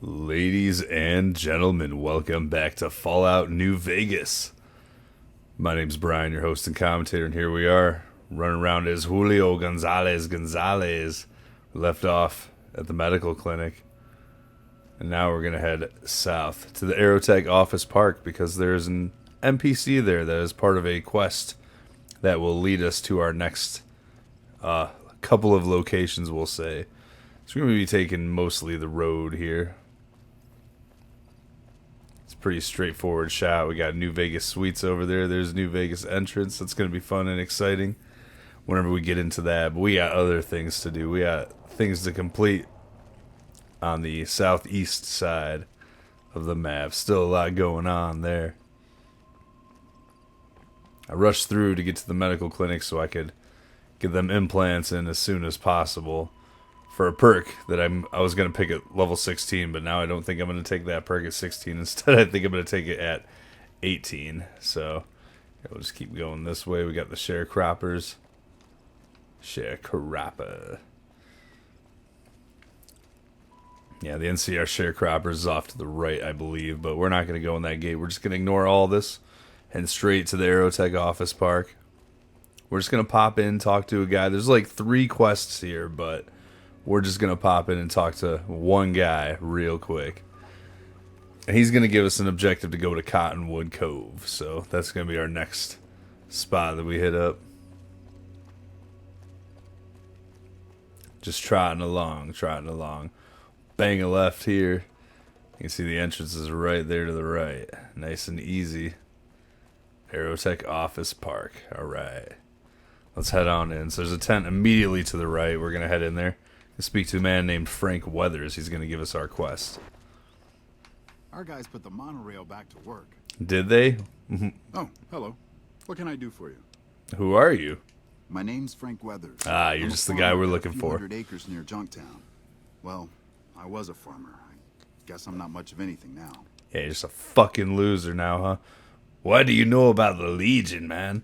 Ladies and gentlemen, welcome back to Fallout New Vegas. My name's Brian, your host and commentator, and here we are, running around as Julio Gonzalez. We left off at the medical clinic, and now we're going to head south to the Aerotech Office Park because there's an NPC there that is part of a quest that will lead us to our next couple of locations, we'll say. So we're going to be taking mostly the road here. Pretty straightforward shot. We got New Vegas Suites over there. There's New Vegas entrance. That's going to be fun and exciting whenever we get into that. But we got other things to do. We got things to complete on the southeast side of the map. Still a lot going on there. I rushed through to get to the medical clinic so I could get them implants in as soon as possible for a perk that I was going to pick at level 16, but now I don't think I'm going to take that perk at 16. Instead, I think I'm going to take it at 18. So we'll just keep going this way. We got the sharecroppers. Sharecropper. Yeah, the NCR sharecroppers is off to the right, I believe, but we're not going to go in that gate. We're just going to ignore all this and straight to the Aerotech Office Park. We're just going to pop in, talk to a guy. There's like 3 quests here, but we're just going to pop in and talk to one guy real quick. And he's going to give us an objective to go to Cottonwood Cove. So that's going to be our next spot that we hit up. Just trotting along. Bang a left here. You can see the entrance is right there to the right. Nice and easy. Aerotech Office Park. Alright. Let's head on in. So there's a tent immediately to the right. We're going to head in there. Speak to a man named Frank Weathers. He's going to give us our quest. Our guys put the monorail back to work. Did they? Oh, hello. What can I do for you? Who are you? My name's Frank Weathers. You're just the guy we're looking for. 100 acres near Junktown. Well, I was a farmer. I guess I'm not much of anything now. Yeah, you're just a fucking loser now, huh? What do you know about the Legion, man?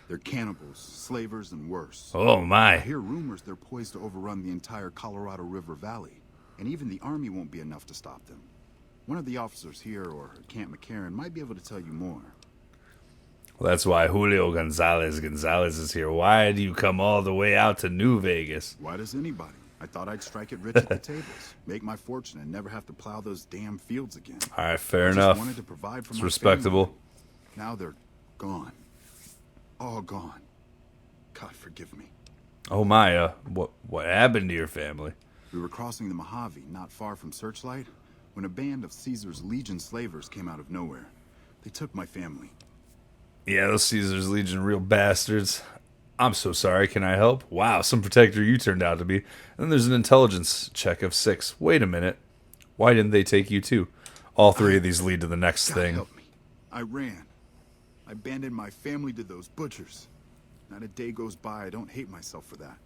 They're cannibals, slavers, and worse. Oh, my. I hear rumors they're poised to overrun the entire Colorado River Valley, and even the army won't be enough to stop them. One of the officers here or at Camp e.m.o.b.r.i.a.n might be able to tell you more. Well, that's why Julio Gonzalez is here. Why do you come all the way out to New Vegas? Why does anybody? I thought I'd strike it rich at the tables, make my fortune, and never have to plow those damn fields again. All right, fair I enough. Just wanted to provide for it's my respectable. family. Now they're gone. All gone. God, forgive me. Oh, my. What happened to your family? We were crossing the Mojave, not far from Searchlight, when a band of Caesar's Legion slavers came out of nowhere. They took my family. Yeah, those Caesar's Legion real bastards. I'm so sorry. Can I help? Wow, some protector you turned out to be. And then there's an intelligence check of 6. Wait a minute. Why didn't they take you too? All 3 of these lead to the next God thing. Help me. I ran. I abandoned my family to those butchers. Not a day goes by I don't hate myself for that.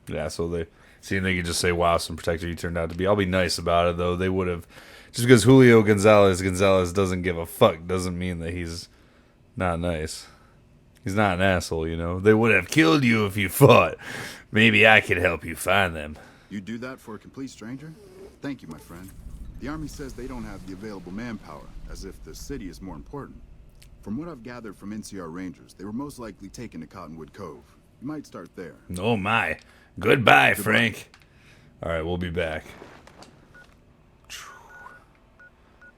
Yeah, so they could just say, wow, some protector you turned out to be. I'll be nice about it, though. They would have. Just because Julio Gonzalez doesn't give a fuck doesn't mean that he's not nice. He's not an asshole, you know. They would have killed you if you fought. Maybe I could help you find them. You do that for a complete stranger? Thank you, my friend. The Army says they don't have the available manpower, as if the city is more important. From what I've gathered from NCR Rangers, they were most likely taken to Cottonwood Cove. You might start there. Oh, my. Goodbye, Frank. All right, we'll be back.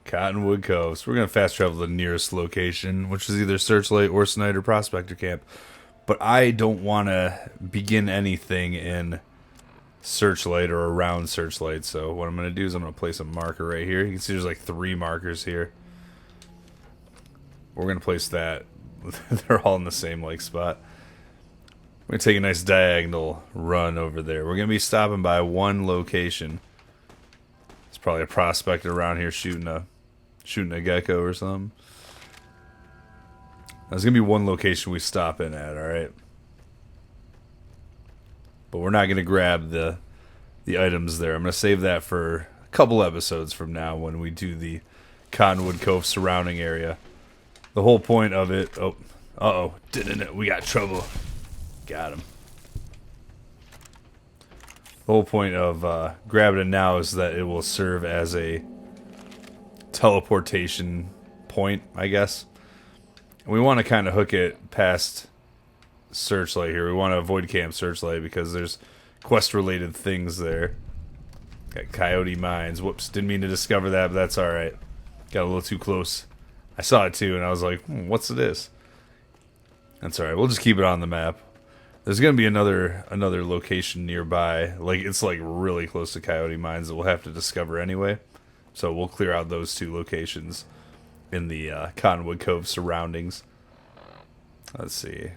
Cottonwood Cove. So we're going to fast travel to the nearest location, which is either Searchlight or Snyder Prospector Camp. But I don't want to begin anything in Searchlight or around Searchlight. So what I'm going to do is I'm going to place a marker right here. You can see there's like 3 markers here. We're going to place that. They're all in the same like spot. We're going to take a nice diagonal run over there. We're going to be stopping by one location. It's probably a prospector around here shooting a gecko or something. There's going to be one location we stop in at, alright? But we're not going to grab the items there. I'm going to save that for a couple episodes from now when we do the Cottonwood Cove surrounding area. The whole point of it... Oh, uh-oh. Didn't it? We got trouble. Got him. The whole point of grabbing it now is that it will serve as a teleportation point, I guess. And we want to kind of hook it past Searchlight here. We want to avoid Camp Searchlight because there's quest-related things there. Got Coyote Mines. Whoops, didn't mean to discover that, but that's alright. Got a little too close. I saw it too, and I was like, what's this? That's alright, we'll just keep it on the map. There's going to be another location nearby. Like, it's like really close to Coyote Mines that we'll have to discover anyway. So we'll clear out those two locations in the Cottonwood Cove surroundings. Let's see.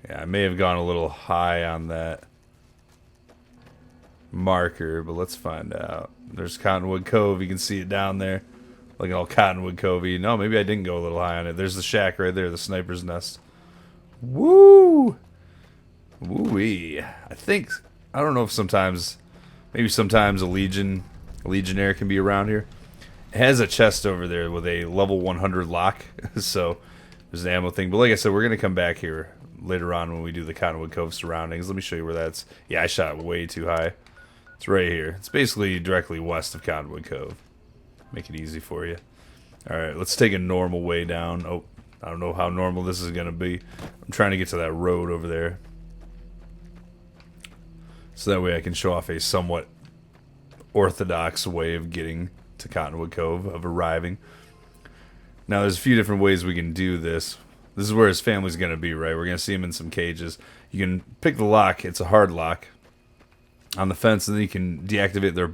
Yeah, I may have gone a little high on that marker, but let's find out. There's Cottonwood Cove. You can see it down there. Looking all Cottonwood Covey. No, maybe I didn't go a little high on it. There's the shack right there, the sniper's nest. Woo! Woo-wee. I don't know if maybe sometimes a Legionnaire can be around here. It has a chest over there with a level 100 lock, so there's an ammo thing. But like I said, we're going to come back here later on when we do the Cottonwood Cove surroundings. Let me show you where that's... Yeah, I shot way too high. It's right here. It's basically directly west of Cottonwood Cove. Make it easy for you. Alright, let's take a normal way down. Oh, I don't know how normal this is going to be. I'm trying to get to that road over there. So that way I can show off a somewhat orthodox way of getting to Cottonwood Cove, of arriving. Now, there's a few different ways we can do this. This is where his family's going to be, right? We're going to see him in some cages. You can pick the lock. It's a hard lock on the fence, and then you can deactivate their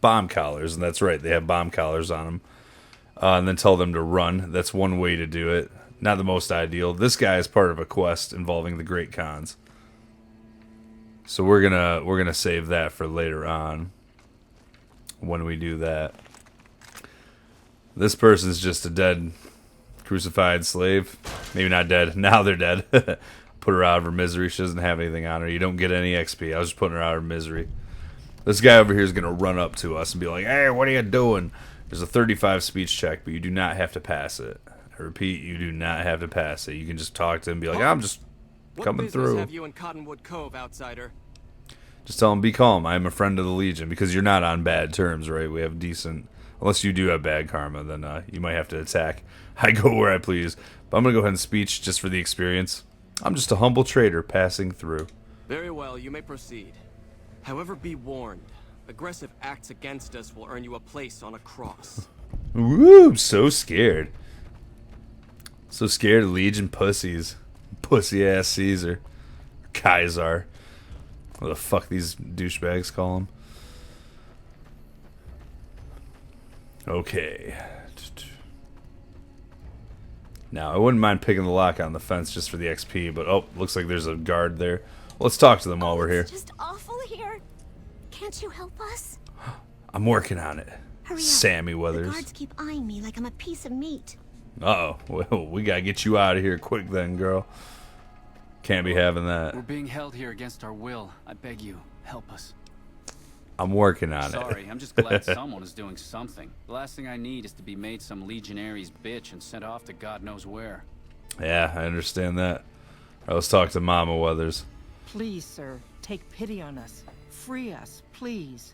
bomb collars. And that's right, they have bomb collars on them. And then tell them to run. That's one way to do it. Not the most ideal. This guy is part of a quest involving the Great Khans. So we're gonna save that for later on when we do that. This person's just a dead crucified slave. Maybe not dead. Now they're dead. Put her out of her misery. She doesn't have anything on her. You don't get any XP. I was just putting her out of her misery. This guy over here is gonna run up to us and be like, "Hey, what are you doing?" There's a 35 speech check, but you do not have to pass it. I repeat, you do not have to pass it. You can just talk to him and be like, "I'm just coming through." What business have you in Cottonwood Cove, outsider? Just tell him, be calm. I am a friend of the Legion, because you're not on bad terms, right? We have decent... Unless you do have bad karma, then you might have to attack. I go where I please. But I'm going to go ahead and speech just for the experience. I'm just a humble trader passing through. Very well, you may proceed. However, be warned. Aggressive acts against us will earn you a place on a cross. Woo, I'm so scared. So scared of Legion pussies. Pussy-ass Caesar. Kaiser. What the fuck these douchebags call him. Okay. Now, I wouldn't mind picking the lock on the fence just for the XP, but oh, looks like there's a guard there. Let's talk to them while we're here. It's just awful here. Can't you help us? I'm working on it. Hurry up. Sammy The Weathers. guards keep eyeing me like I'm a piece of meat. Uh-oh. Well, we gotta get you out of here quick then, girl. Can't be having that. We're being held here against our will. I beg you, help us. I'm working on it. Sorry, I'm just glad someone is doing something. The last thing I need is to be made some legionary's bitch and sent off to God knows where. Yeah, I understand that. All right, let's talk to Mama Weathers. Please, sir, take pity on us. Free us, please.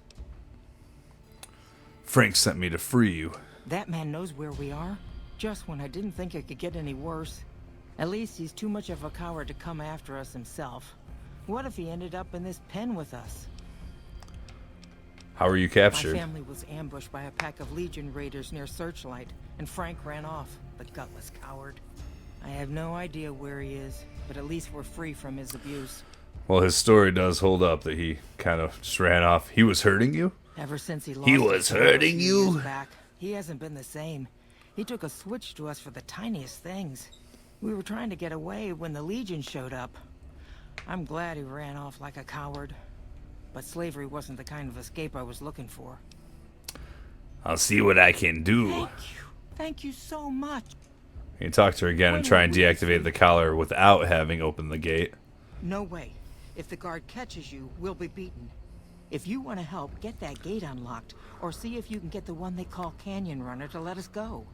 Frank sent me to free you. That man knows where we are. Just when I didn't think it could get any worse. At least he's too much of a coward to come after us himself. What if he ended up in this pen with us? How were you My captured? family was ambushed by a pack of Legion raiders near Searchlight, and Frank ran off, the gutless coward. I have no idea where he is, but at least we're free from his abuse. Well, his story does hold up that he kind of just ran off. He was hurting you? Ever since he lost He his was father a hurting few you? years back, he hasn't been the same. He took a switch to us for the tiniest things. We were trying to get away when the Legion showed up. I'm glad he ran off like a coward. But slavery wasn't the kind of escape I was looking for. I'll see what I can do. Thank you. Thank you so much. You can talk to her again and try and deactivate the collar without having opened the gate. No way. If the guard catches you, we'll be beaten. If you want to help, get that gate unlocked, or see if you can get the one they call Canyon Runner to let us go.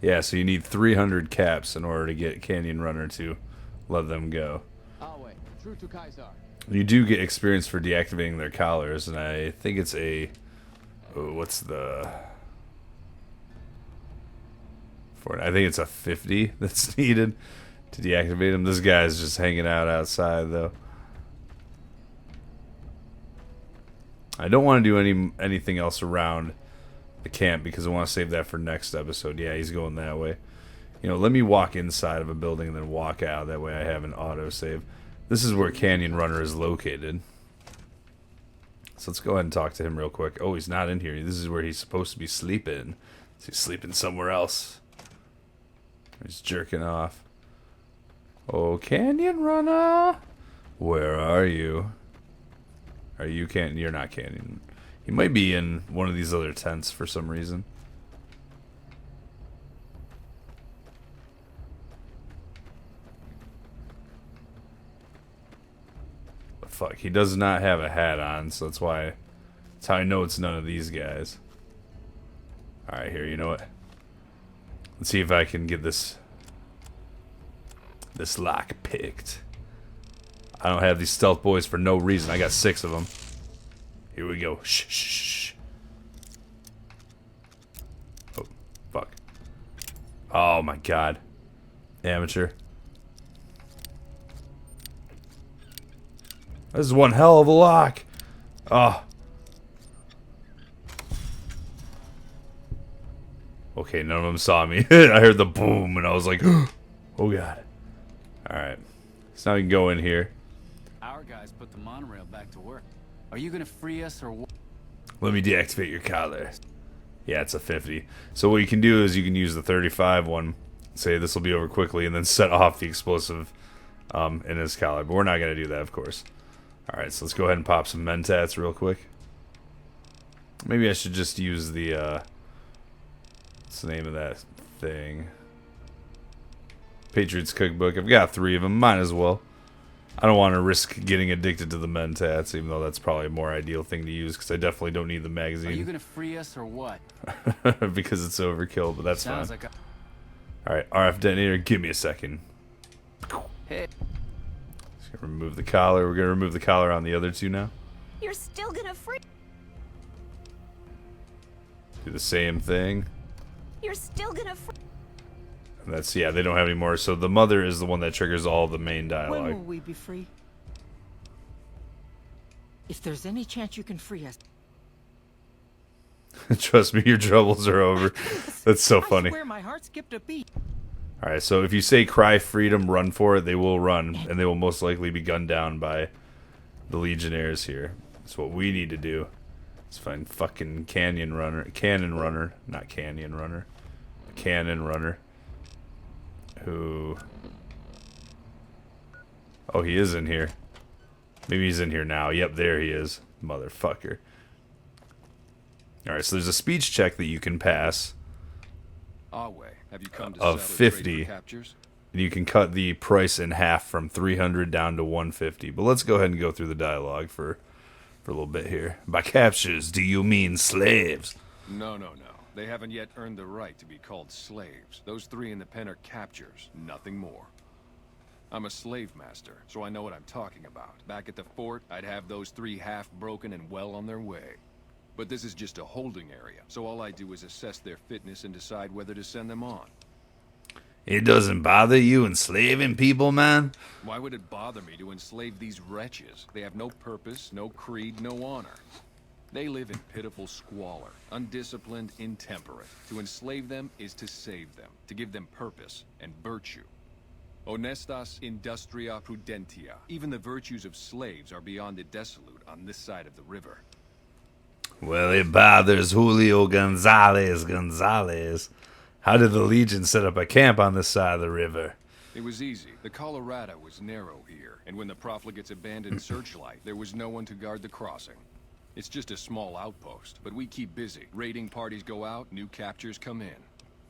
Yeah, so you need 300 caps in order to get Canyon Runner to let them go. Alway, true to Kaiser. You do get experience for deactivating their collars, and I think it's a Oh, what's the... For I think it's a 50 that's needed to deactivate him. This guy's just hanging out outside, though. I don't want to do anything else around the camp because I want to save that for next episode. Yeah, he's going that way. You know, let me walk inside of a building and then walk out. That way I have an autosave. This is where Canyon Runner is located. So let's go ahead and talk to him real quick. Oh, he's not in here. This is where he's supposed to be sleeping. He's sleeping somewhere else. He's jerking off. Oh, Canyon Runner, where are you? Are you Canyon? You're not Canyon. He might be in one of these other tents for some reason. But fuck, he does not have a hat on, so that's why. That's how I know it's none of these guys. All right, here. You know what? Let's see if I can get this lock picked. I don't have these stealth boys for no reason. I got 6 of them. Here we go. Shh, shh, shh. Oh, fuck. Oh my god. Amateur. This is one hell of a lock. Oh. Okay, none of them saw me. I heard the boom and I was like, oh god. Alright. So now we can go in here. Our guys put the monorail back to work. Are you gonna free us or what? Let me deactivate your collar. Yeah, it's a 50. So what you can do is you can use the 35 one. Say this will be over quickly and then set off the explosive in his collar. But we're not going to do that, of course. Alright, so let's go ahead and pop some mentats real quick. Maybe I should just use the... what's the name of that thing? Patriots Cookbook. I've got 3 of them. Might as well. I don't want to risk getting addicted to the mentats, even though that's probably a more ideal thing to use, because I definitely don't need the magazine. Are you gonna free us or what? Because it's overkill, but that's Sounds fine. like Alright, RF detonator, give me a second. Hey. Just gonna remove the collar. We're gonna remove the collar on the other 2 now. You're still gonna free. Do the same thing. You're still gonna free. And that's, yeah, they don't have any more. So the mother is the one that triggers all the main When will dialogue. we be free? If there's any chance you can free us. Trust me, your troubles are over. That's so funny. I swear my heart skipped a beat. Alright, so if you say cry freedom, run for it, they will run. And they will most likely be gunned down by the Legionnaires here. That's what we need to do. Let's find fucking Canyon Runner. Not Canyon Runner. Cannon Runner. Who... Oh, he is in here. Maybe he's in here now. Yep, there he is. Motherfucker. Alright, so there's a speech check that you can pass. Our way. Have you come to Of settle trade 50. for captures? And you can cut the price in half from 300 down to 150. But let's go ahead and go through the dialogue for a little bit here. By captures, do you mean slaves? No. They haven't yet earned the right to be called slaves. Those 3 in the pen are captures, nothing more. I'm a slave master, so I know what I'm talking about. Back at the fort, I'd have those 3 half-broken and well on their way. But this is just a holding area, so all I do is assess their fitness and decide whether to send them on. It doesn't bother you enslaving people, man? Why would it bother me to enslave these wretches? They have no purpose, no creed, no honor. They live in pitiful squalor, undisciplined, intemperate. To enslave them is to save them, to give them purpose and virtue. Honestas industria prudentia. Even the virtues of slaves are beyond the dissolute on this side of the river. Well, it bothers Julio Gonzalez. How did the Legion set up a camp on this side of the river? It was easy. The Colorado was narrow here, and when the profligates abandoned Searchlight, there was no one to guard the crossing. It's just a small outpost, but we keep busy. Raiding parties go out, new captures come in.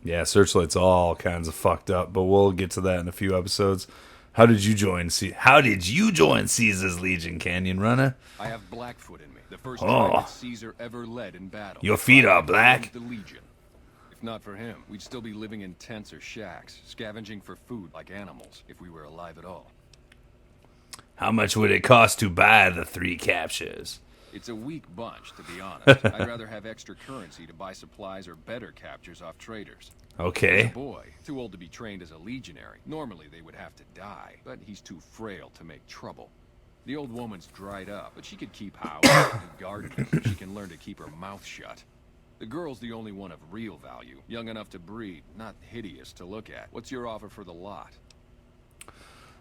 Yeah, Searchlight's all kinds of fucked up, but we'll get to that in a few episodes. How did you join Caesar's Legion, Canyon Runner? I have Blackfoot in me, the first Oh. tribe that Caesar ever led in battle. Your feet are black? The Legion. If not for him, we'd still be living in tents or shacks, scavenging for food like animals, if we were alive at all. How much would it cost to buy the 3 captures? It's a weak bunch, to be honest. I'd rather have extra currency to buy supplies or better captures off traders. There's a Okay. boy, too old to be trained as a legionary. Normally they would have to die, but he's too frail to make trouble. The old woman's dried up, but she could keep house and do gardening. She can learn to keep her mouth shut. The girl's the only one of real value, young enough to breed, not hideous to look at. What's your offer for the lot?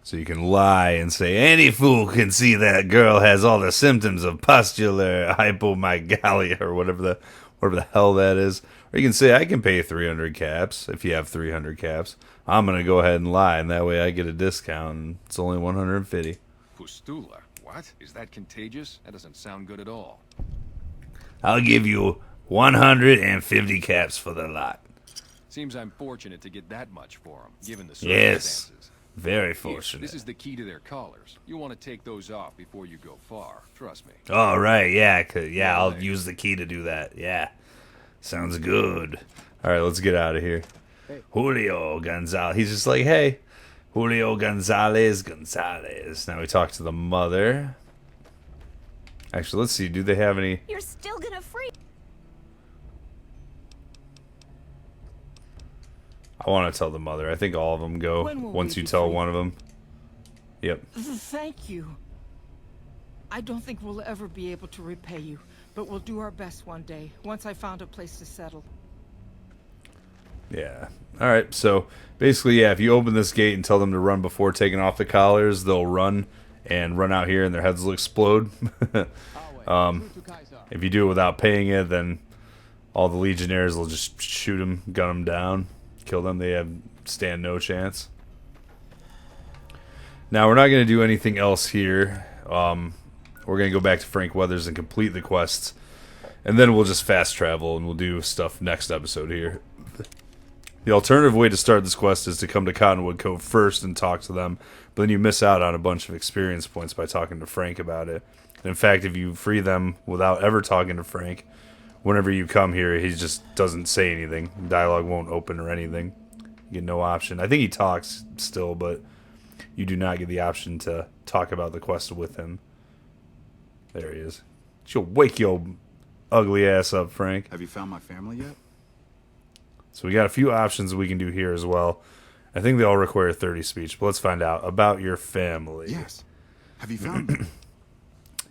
So you can lie and say any fool can see that girl has all the symptoms of pustular hypomygalia or whatever the hell that is. Or you can say I can pay 300 caps if you have 300 caps. I'm gonna go ahead and lie, and that way I get a discount. And it's only 150. Pustula? What? Is that contagious? That doesn't sound good at all. I'll give you 150 caps for the lot. Seems I'm fortunate to get that much for them, given the Yes. circumstances. Very Here, fortunate. this is the key to their collars. You want to take those off before you go far. Trust me. All right, yeah, I'll Right. use the key to do that. Yeah, sounds good. All right, let's get out of here. Julio Gonzalez. He's just like, hey, Julio Gonzalez. Now we talk to the mother. Actually, let's see. Do they have any? You're still gonna free. I want to tell the mother. I think all of them go When will once we you be tell free? one of them. Yep. Thank you. I don't think we'll ever be able to repay you, but we'll do our best one day, once I found a place to settle. Yeah. All right. So basically, yeah, if you open this gate and tell them to run before taking off the collars, they'll run and run out here, and their heads will explode. If you do it without paying it, then all the legionnaires will just shoot them, gun them down, kill them. They stand no chance. Now we're not going to do anything else here. We're going to go back to Frank Weathers and complete the quests, and then we'll just fast travel and we'll do stuff next episode here. The alternative way to start this quest is to come to Cottonwood Cove first and talk to them, but then you miss out on a bunch of experience points by talking to Frank about it. In fact, if you free them without ever talking to Frank, whenever you come here, he just doesn't say anything. Dialogue won't open or anything. You get no option. I think he talks still, but you do not get the option to talk about the quest with him. There he is. She'll wake your ugly ass up, Frank. Have you found my family yet? So we got a few options we can do here as well. I think they all require 30 speech, but let's find out about your family. Yes. Have you found them?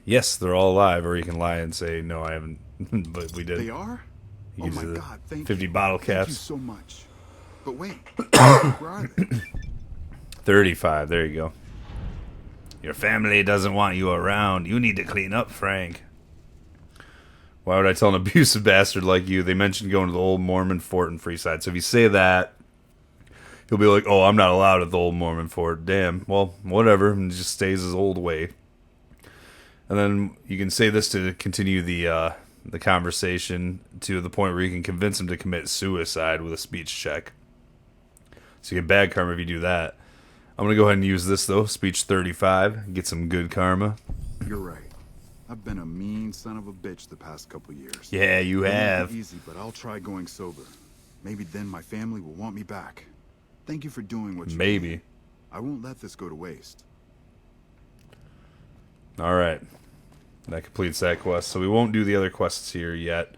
Yes, they're all alive, or you can lie and say, no, I haven't, but we did. They are? He Oh gives my you the God, thank 50 you. bottle Thank you caps. so much. But wait, where are they? 35, there you go. Your family doesn't want you around. You need to clean up, Frank. Why would I tell an abusive bastard like you? They mentioned going to the old Mormon fort in Freeside. So if you say that, he'll be like, oh, I'm not allowed at the old Mormon fort. Damn. Well, whatever. And just stays his old way. And then you can say this to continue the conversation to the point where you can convince him to commit suicide with a speech check. So you get bad karma if you do that. I'm going to go ahead and use this, though. Speech 35. Get some good karma. You're right. I've been a mean son of a bitch the past couple years. Yeah, you It won't be have. easy, but I'll try going sober. Maybe then my family will want me back. Thank you for doing what you Maybe. did. I won't let this go to waste. All right. That completes that quest. So we won't do the other quests here yet.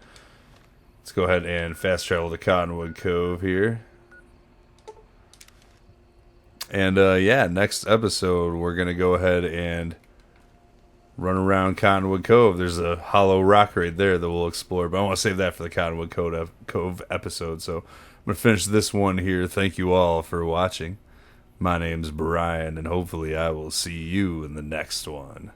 Let's go ahead and fast travel to Cottonwood Cove here. And yeah, next episode we're going to go ahead and run around Cottonwood Cove. There's a hollow rock right there that we'll explore, but I want to save that for the Cottonwood Cove episode. So I'm going to finish this one here. Thank you all for watching. My name's Brian, and hopefully I will see you in the next one.